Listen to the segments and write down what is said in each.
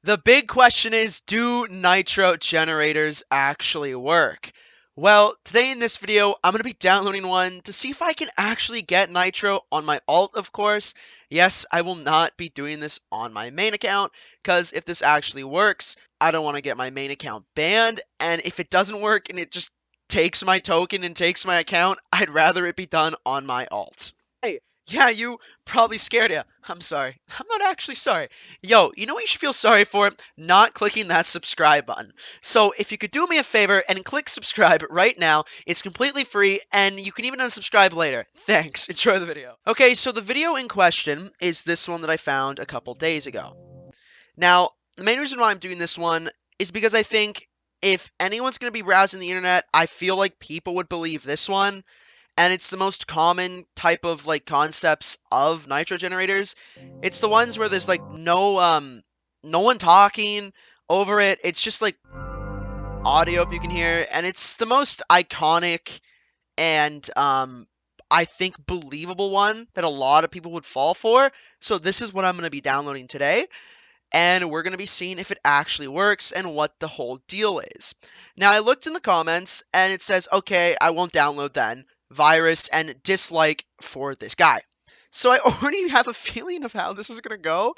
The big question is, do nitro generators actually work? Well, today in this video, I'm going to be downloading one to see if I can actually get nitro on my alt, of course. Yes, I will not be doing this on my main account, because if this actually works, I don't want to get my main account banned, and if it doesn't work and it just takes my token and takes my account, I'd rather it be done on my alt. Hey, yeah, you probably scared ya. I'm sorry. I'm not actually sorry. Yo, you know what you should feel sorry for? Not clicking that subscribe button. So if you could do me a favor and click subscribe right now, it's completely free and you can even unsubscribe later. Thanks. Enjoy the video. Okay, so the video in question is this one that I found a couple days ago. Now, the main reason why I'm doing this one is because I think if anyone's going to be browsing the internet, I feel like people would believe this one, and it's the most common type of like concepts of nitro generators. It's the ones where there's like no one talking over it. It's just like audio if you can hear, and it's the most iconic and I think believable one that a lot of people would fall for. So this is what I'm going to be downloading today, and we're going to be seeing if it actually works and what the whole deal is. Now, I looked in the comments and it says, okay, I won't download then. Virus and dislike for this guy. So I already have a feeling of how this is going to go.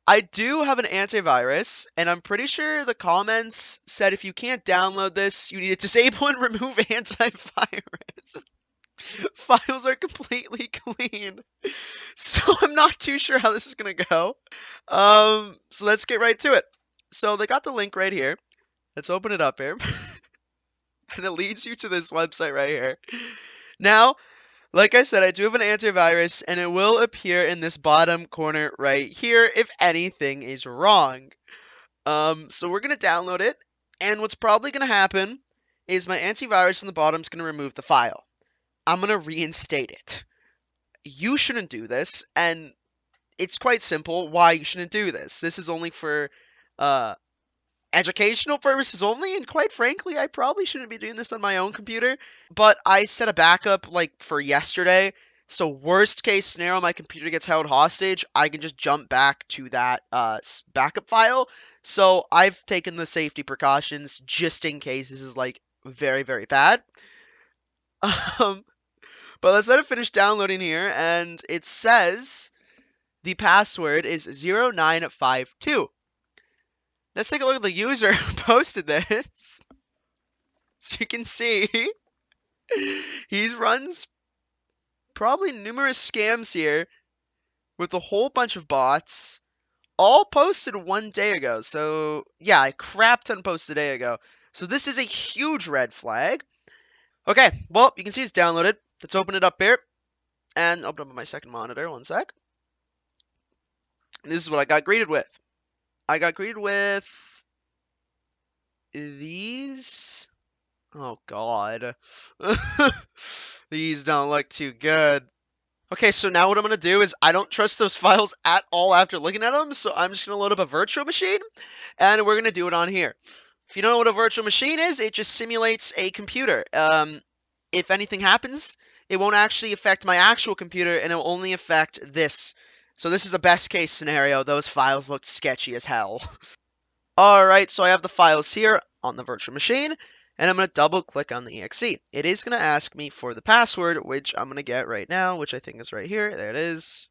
I do have an antivirus, and I'm pretty sure the comments said if you can't download this, you need to disable and remove antivirus. Files are completely clean. So I'm not too sure how this is going to go. So let's get right to it. So they got the link right here. Let's open it up here. And it leads you to this website right here. Now, like I said, I do have an antivirus, and it will appear in this bottom corner right here if anything is wrong. So we're going to download it, and what's probably going to happen is my antivirus in the bottom is going to remove the file. I'm going to reinstate it. You shouldn't do this, and it's quite simple why you shouldn't do this. This is only for educational purposes only, and quite frankly, I probably shouldn't be doing this on my own computer, but I set a backup like for yesterday, so worst case scenario, my computer gets held hostage, I can just jump back to that backup file. So I've taken the safety precautions just in case this is like very, very bad. Um, but let's let it finish downloading here, and it says the password is 0952. Let's take a look at the user who posted this. So you can see he runs probably numerous scams here with a whole bunch of bots, all posted 1 day ago. So yeah, a crap ton posted a day ago. So this is a huge red flag. Okay, well, you can see it's downloaded. Let's open it up here. And open up on my second monitor, 1 sec. This is what I got greeted with. I got greeted with these. Oh god. These don't look too good. Okay, so now what I'm going to do is I don't trust those files at all after looking at them, so I'm just going to load up a virtual machine, and we're going to do it on here. If you don't know what a virtual machine is, it just simulates a computer. If anything happens, it won't actually affect my actual computer, and it will only affect this. So this is the best case scenario. Those files looked sketchy as hell. Alright, so I have the files here on the virtual machine, and I'm going to double click on the exe. It is going to ask me for the password, which I'm going to get right now, which I think is right here. There it is.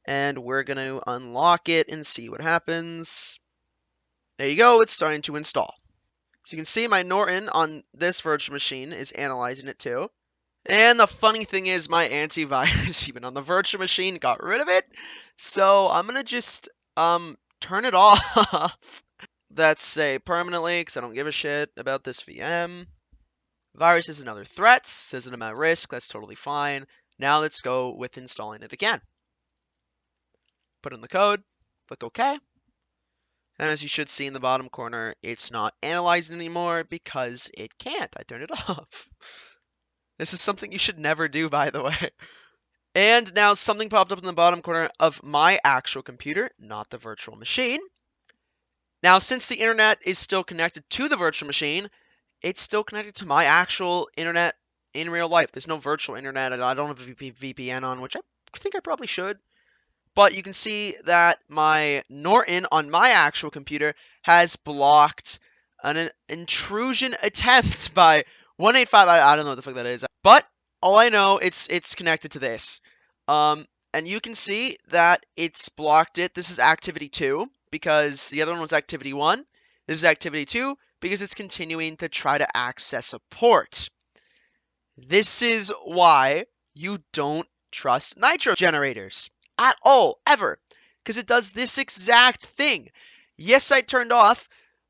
And we're going to unlock it and see what happens. There you go, it's starting to install. So you can see my Norton on this virtual machine is analyzing it too. And the funny thing is my antivirus, even on the virtual machine, got rid of it. So I'm going to just turn it off. That's say permanently, because I don't give a shit about this VM. Virus is another threat, says I'm at risk, that's totally fine. Now let's go with installing it again. Put in the code, click OK. And as you should see in the bottom corner, it's not analyzing anymore because it can't. I turned it off. This is something you should never do, by the way. And now something popped up in the bottom corner of my actual computer, not the virtual machine. Now, since the internet is still connected to the virtual machine, it's still connected to my actual internet in real life. There's no virtual internet, and I don't have a VPN on, which I think I probably should. but you can see that my Norton on my actual computer has blocked an intrusion attempt by 185. I don't know what the fuck that is, but all I know it's connected to this. Um, and you can see that it's blocked it. This is activity 2 because the other one was activity 1. This is activity 2 because it's continuing to try to access a port. This is why you don't trust nitro generators at all, ever, because it does this exact thing. Yes, I turned off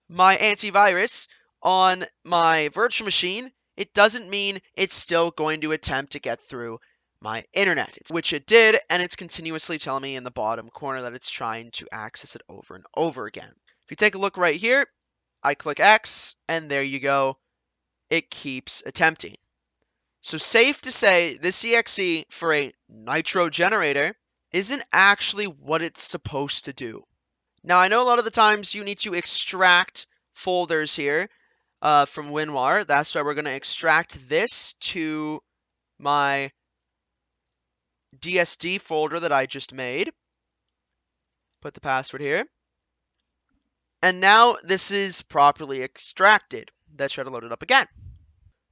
my antivirus on my virtual machine. It doesn't mean it's still going to attempt to get through my internet, which it did, and it's continuously telling me in the bottom corner that it's trying to access it over and over again. If you take a look right here, I click X, and there you go. It keeps attempting. So safe to say this exe for a nitro generator isn't actually what it's supposed to do. Now I know a lot of the times you need to extract folders here from WinRAR. That's why we're going to extract this to my DSD folder that I just made. Put the password here. And now this is properly extracted. Let's try to load it up again.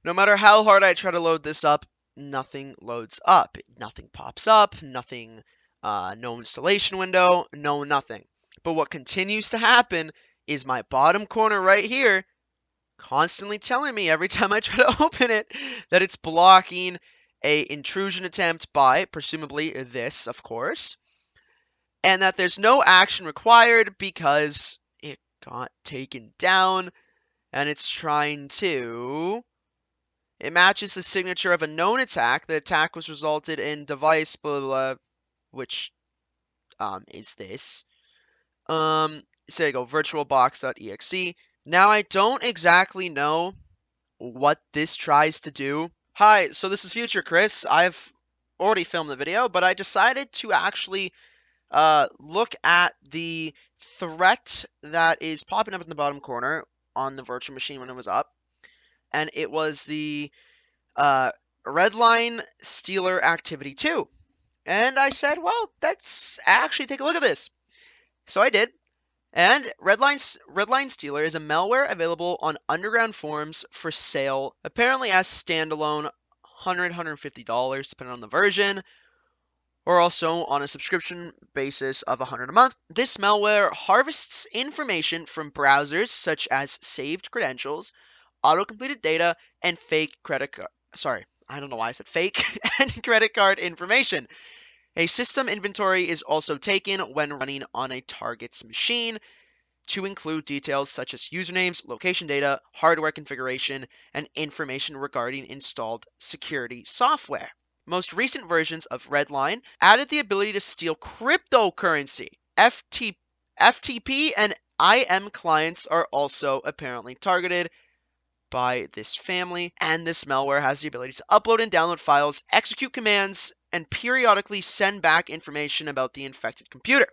No matter how hard I try to load this up, nothing loads up. Nothing pops up, nothing, no installation window, no nothing. But what continues to happen is my bottom corner right here constantly telling me every time I try to open it that it's blocking a intrusion attempt by, presumably this, of course, and that there's no action required because it got taken down and it's trying to. It matches the signature of a known attack. The attack was resulted in device blah blah, blah which is this. So there you go, virtualbox.exe. Now I don't exactly know what this tries to do. Hi, so this is Future Chris. I've already filmed the video, but I decided to actually look at the threat that is popping up in the bottom corner on the virtual machine when it was up, and it was the Redline Stealer Activity 2. And I said, well, let's actually take a look at this. So I did. And Redline Stealer is a malware available on underground forums for sale, apparently as standalone, $100, $150, depending on the version, or also on a subscription basis of $100 a month. This malware harvests information from browsers such as saved credentials, auto-completed data, and fake credit card. Sorry, I don't know why I said fake, and credit card information. A system inventory is also taken when running on a target's machine to include details such as usernames, location data, hardware configuration, and information regarding installed security software. Most recent versions of Redline added the ability to steal cryptocurrency. FTP and IM clients are also apparently targeted by this family, and this malware has the ability to upload and download files, execute commands, and periodically send back information about the infected computer.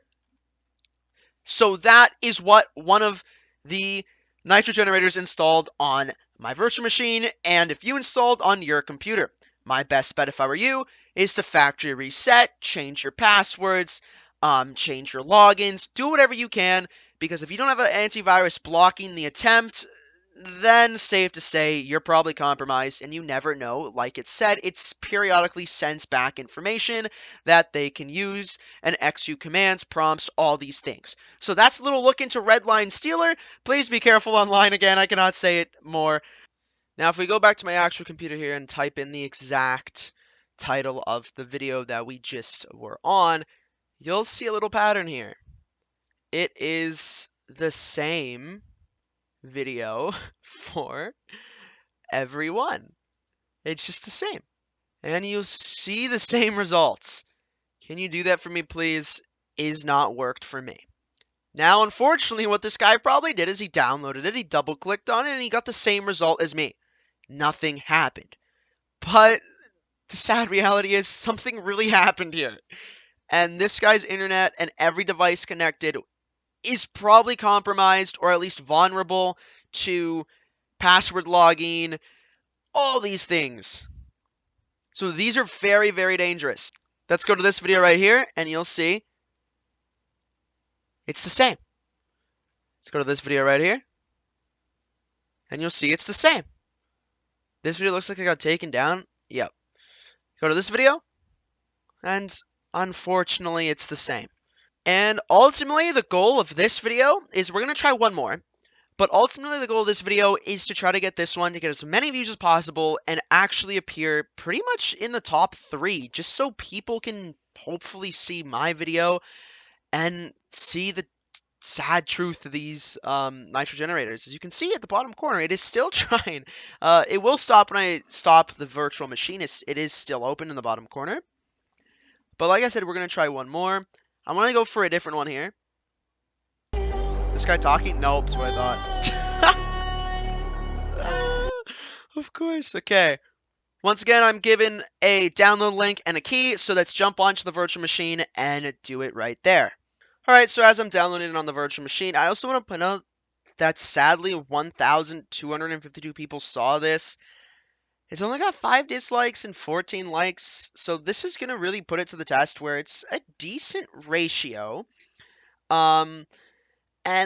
So that is what one of the nitro generators installed on my virtual machine, and if you installed on your computer. My best bet if I were you is to factory reset, change your passwords, change your logins, do whatever you can, because if you don't have an antivirus blocking the attempt, then safe to say you're probably compromised and you never know. Like it said, it's periodically sends back information that they can use and execute commands, prompts, all these things. So that's a little look into Redline Stealer. Please be careful online again. I cannot say it more. Now, if we go back to my actual computer here and type in the exact title of the video that we just were on, you'll see a little pattern here. It is the same video for everyone. It's just the same. And you'll see the same results. Can you do that for me, please? Is not worked for me. Now, unfortunately, what this guy probably did is he downloaded it, he double-clicked on it, and he got the same result as me. Nothing happened. But the sad reality is something really happened here. And this guy's internet and every device connected is probably compromised or at least vulnerable to password logging, all these things. So these are very, very dangerous. Let's go to this video right here and you'll see It's the same. Let's go to this video right here, and you'll see it's the same. This video looks like it got taken down. Yep. Go to this video, and unfortunately, it's the same. And ultimately, the goal of this video is we're going to try one more. But ultimately, the goal of this video is to try to get this one to get as many views as possible and actually appear pretty much in the top 3, just so people can hopefully see my video and see the sad truth of these nitro generators. As you can see at the bottom corner, it is still trying. It will stop when I stop the virtual machine. It is still open in the bottom corner. But like I said, we're going to try one more. I'm going to go for a different one here. This guy talking? Nope, that's what I thought. Of course, okay. Once again, I'm given a download link and a key, so let's jump onto the virtual machine and do it right there. Alright, so as I'm downloading it on the virtual machine, I also want to point out that sadly 1,252 people saw this. It's only got 5 dislikes and 14 likes, so this is going to really put it to the test where it's a decent ratio. And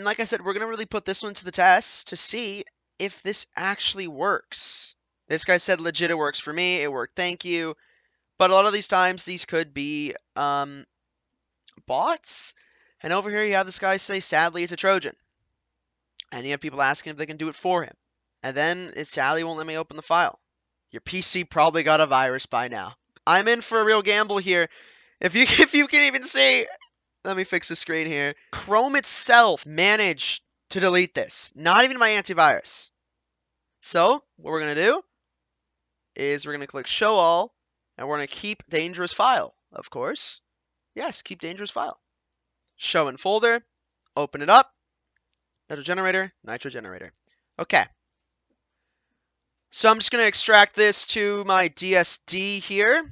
like I said, we're going to really put this one to the test to see if this actually works. This guy said legit it works for me. It worked, thank you. But a lot of these times, these could be bots. And over here, you have this guy say, sadly, it's a Trojan. And you have people asking if they can do it for him. And then it sadly won't let me open the file. Your PC probably got a virus by now. I'm in for a real gamble here. If you can even see, let me fix the screen here. Chrome itself managed to delete this. Not even my antivirus. So, what we're going to do is we're going to click Show All, and we're going to keep dangerous file, of course. Yes, keep dangerous file. Show in folder, open it up, nitro generator. Okay. So I'm just going to extract this to my DSD here.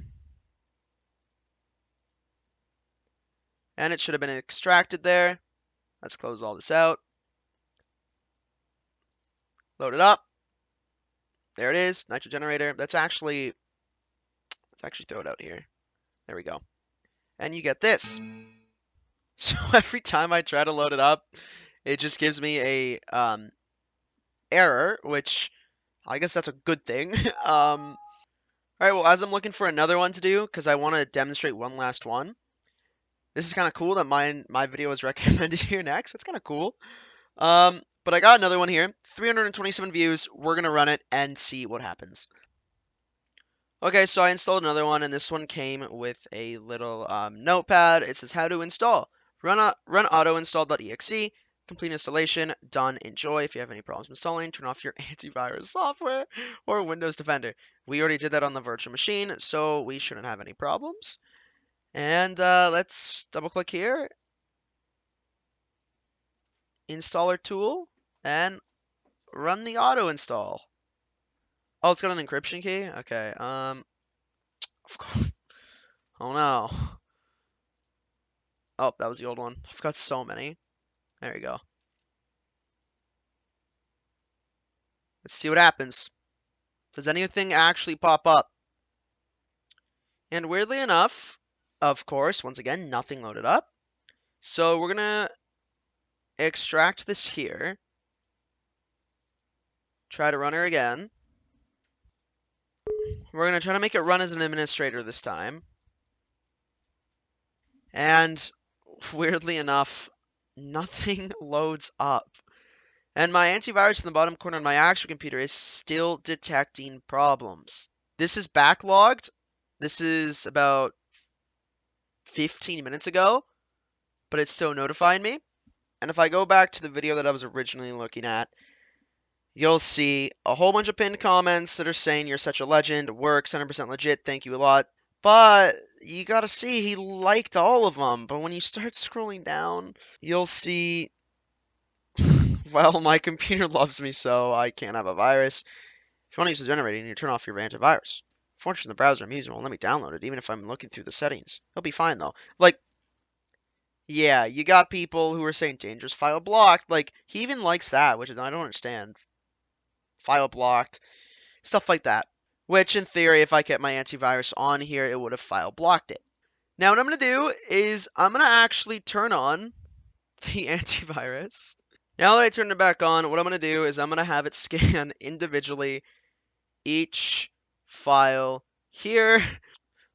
And it should have been extracted there. Let's close all this out. Load it up. There it is, nitro generator. Let's actually throw it out here. There we go. And you get this. So every time I try to load it up, it just gives me a error, which I guess that's a good thing. All right, well, as I'm looking for another one to do, because I want to demonstrate one last one. This is kind of cool that my video is recommended here next. That's kind of cool. But I got another one here. 327 views. We're going to run it and see what happens. Okay, so I installed another one, and this one came with a little notepad. It says how to install. Run autoinstall.exe. Complete installation. Done. Enjoy. If you have any problems installing, turn off your antivirus software or Windows Defender. We already did that on the virtual machine, so we shouldn't have any problems. And let's double click here. Installer tool and run the auto install. Oh, it's got an encryption key? Okay, of course. Oh no. Oh, that was the old one. I've got so many. There you go. Let's see what happens. Does anything actually pop up? And weirdly enough, of course, once again, nothing loaded up. So we're gonna extract this here. Try to run her again. We're going to try to make it run as an administrator this time. And weirdly enough, nothing loads up. And my antivirus in the bottom corner of my actual computer is still detecting problems. This is backlogged. This is about 15 minutes ago, but it's still notifying me. And if I go back to the video that I was originally looking at, you'll see a whole bunch of pinned comments that are saying you're such a legend, works, 100% legit, thank you a lot. But you gotta see, he liked all of them. But when you start scrolling down, you'll see, well, my computer loves me so I can't have a virus. If you want to use the generator, you need to turn off your antivirus. Fortunately, the browser I'm using won't let me download it, even if I'm looking through the settings. It'll be fine, though. Like, yeah, you got people who are saying dangerous file blocked. Like, he even likes that, which is, I don't understand. File blocked, stuff like that. Which, in theory, if I kept my antivirus on here, it would have file blocked it. Now, what I'm going to do is I'm going to actually turn on the antivirus. Now that I turn it back on, what I'm going to do is I'm going to have it scan individually each file here.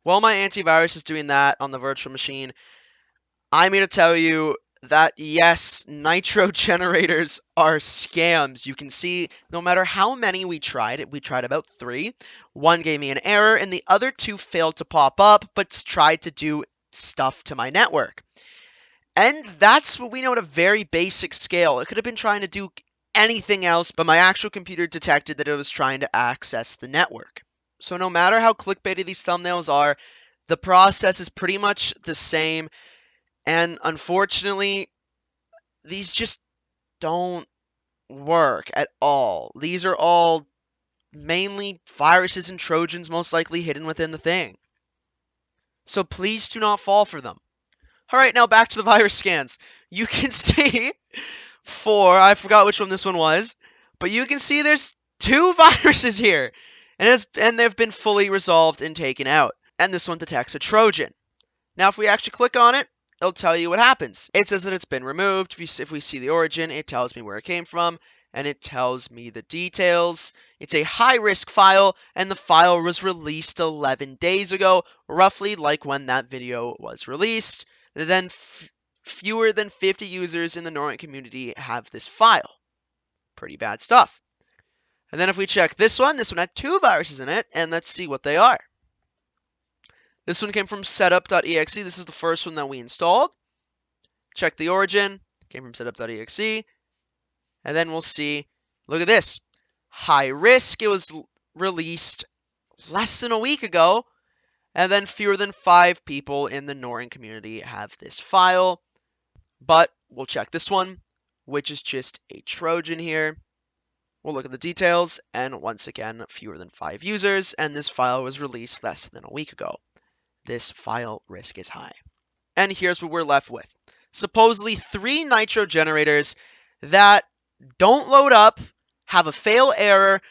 While my antivirus is doing that on the virtual machine, I'm here to tell you that yes, nitro generators are scams. You can see no matter how many we tried about 3. One gave me an error, and the other 2 failed to pop up, but tried to do stuff to my network. And that's what we know at a very basic scale. It could have been trying to do anything else, but my actual computer detected that it was trying to access the network. So no matter how clickbaity these thumbnails are, the process is pretty much the same. And unfortunately, these just don't work at all. These are all mainly viruses and trojans most likely hidden within the thing. So please do not fall for them. Alright, now back to the virus scans. You can see 4, I forgot which one this one was, but you can see there's 2 viruses here. And they've been fully resolved and taken out. And this one detects a Trojan. Now, if we actually click on it, it'll tell you what happens. It says that it's been removed. If we see the origin, it tells me where it came from, and it tells me the details. It's a high-risk file, and the file was released 11 days ago, roughly like when that video was released. Then fewer than 50 users in the Norrent community have this file. Pretty bad stuff. And then if we check this one had 2 viruses in it, and let's see what they are. This one came from setup.exe. This is the first one that we installed. Check the origin. Came from setup.exe. And then we'll see, look at this. High risk. It was released less than a week ago. And then fewer than 5 people in the Norrent community have this file. But we'll check this one, which is just a Trojan here. We'll look at the details. And once again, fewer than 5 users. And this file was released less than a week ago. This file risk is high. And here's what we're left with. Supposedly 3 nitro generators that don't load up, have a fail error,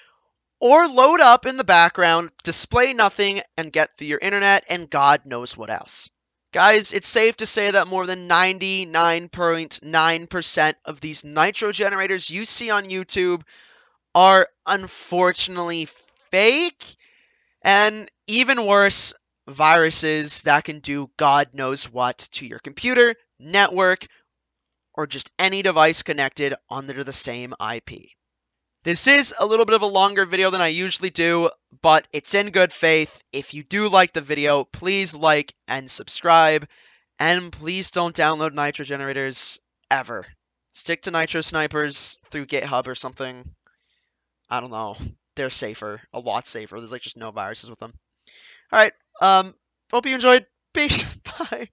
or load up in the background, display nothing, and get through your internet, and God knows what else. Guys, it's safe to say that more than 99.9% of these nitro generators you see on YouTube are unfortunately fake, and even worse, viruses that can do God knows what to your computer, network, or just any device connected under the same IP. This is a little bit of a longer video than I usually do, but it's in good faith. If you do like the video, please like and subscribe, and please don't download nitro generators ever. Stick to nitro snipers through GitHub or something. I don't know. They're safer, a lot safer. There's like just no viruses with them. All right. Hope you enjoyed. Peace. Bye.